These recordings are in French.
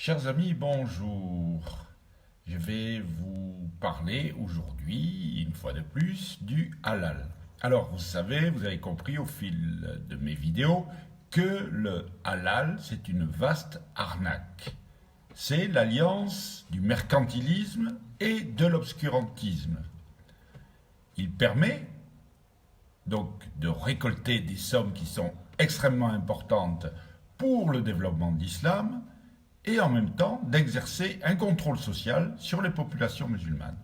Chers amis, bonjour. Je vais vous parler aujourd'hui, une fois de plus, du halal. Alors, vous savez, vous avez compris au fil de mes vidéos que le halal, c'est une vaste arnaque. C'est l'alliance du mercantilisme et de l'obscurantisme. Il permet donc de récolter des sommes qui sont extrêmement importantes pour le développement de l'islam, et en même temps d'exercer un contrôle social sur les populations musulmanes.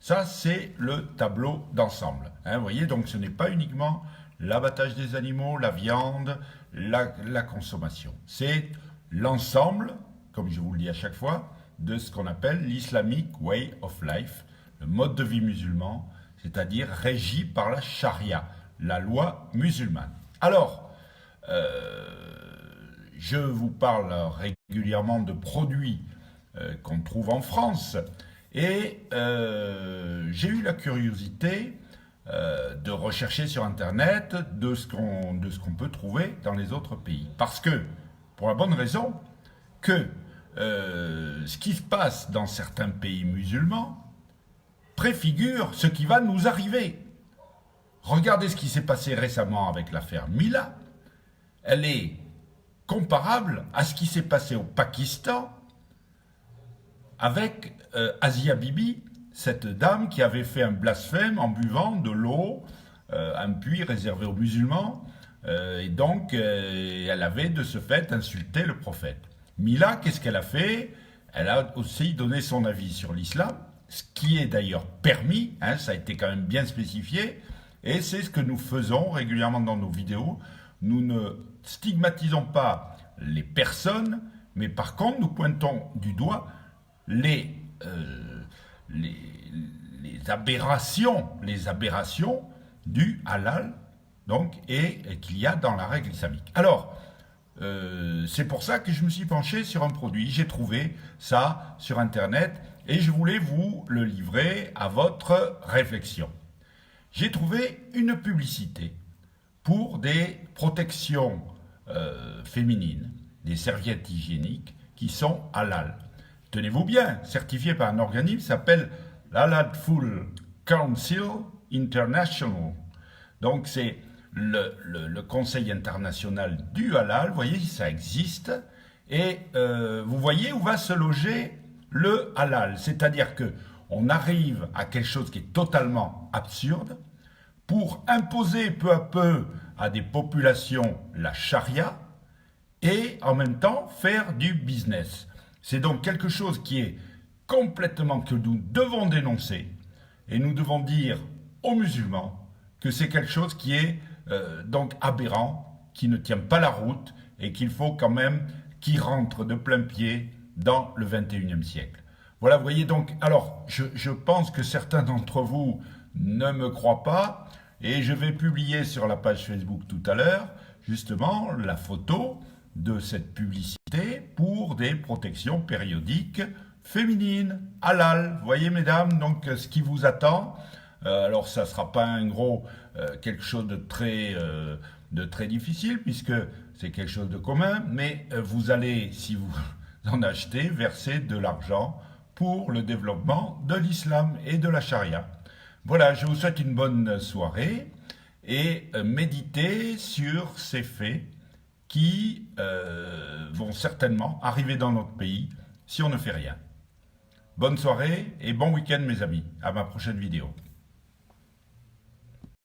Ça, c'est le tableau d'ensemble. Vous voyez, donc ce n'est pas uniquement l'abattage des animaux, la viande, la consommation. C'est l'ensemble, comme je vous le dis à chaque fois, de ce qu'on appelle l'Islamic Way of Life, le mode de vie musulman, c'est-à-dire régi par la charia, la loi musulmane. Alors, je vous parle régulièrement de produits qu'on trouve en France et j'ai eu la curiosité de rechercher sur Internet de ce qu'on peut trouver dans les autres pays. Parce que, pour la bonne raison, que ce qui se passe dans certains pays musulmans préfigure ce qui va nous arriver. Regardez ce qui s'est passé récemment avec l'affaire Mila. Elle est comparable à ce qui s'est passé au Pakistan avec Asia Bibi, cette dame qui avait fait un blasphème en buvant de l'eau, un puits réservé aux musulmans, et donc elle avait de ce fait insulté le prophète. Mila, qu'est-ce qu'elle a fait? Elle a aussi donné son avis sur l'islam, ce qui est d'ailleurs permis, ça a été quand même bien spécifié, et c'est ce que nous faisons régulièrement dans nos vidéos. Nous ne stigmatisons pas les personnes, mais par contre, nous pointons du doigt les aberrations du halal, donc, et qu'il y a dans la règle islamique. Alors, c'est pour ça que je me suis penché sur un produit. J'ai trouvé ça sur Internet et je voulais vous le livrer à votre réflexion. J'ai trouvé une publicité pour des protections féminines, des serviettes hygiéniques qui sont halal. Tenez-vous bien, certifiées par un organisme qui s'appelle l'Halal Food Council International. Donc c'est le Conseil international du halal. Vous voyez, ça existe. Et vous voyez où va se loger le halal. C'est-à-dire qu'on arrive à quelque chose qui est totalement absurde pour imposer peu à peu à des populations la charia et en même temps faire du business. C'est donc quelque chose qui est complètement que nous devons dénoncer et nous devons dire aux musulmans que c'est quelque chose qui est donc aberrant, qui ne tient pas la route et qu'il faut quand même qu'il rentre de plein pied dans le 21e siècle. Voilà, vous voyez donc, alors je pense que certains d'entre vous ne me croient pas et je vais publier sur la page Facebook tout à l'heure justement la photo de cette publicité pour des protections périodiques féminines, halal. Vous voyez mesdames, donc ce qui vous attend. Alors ça ne sera pas un gros quelque chose de très difficile puisque c'est quelque chose de commun, mais vous allez, si vous en achetez, verser de l'argent pour le développement de l'islam et de la charia. Voilà, je vous souhaite une bonne soirée et méditez sur ces faits qui vont certainement arriver dans notre pays si on ne fait rien. Bonne soirée et bon week-end mes amis. À ma prochaine vidéo.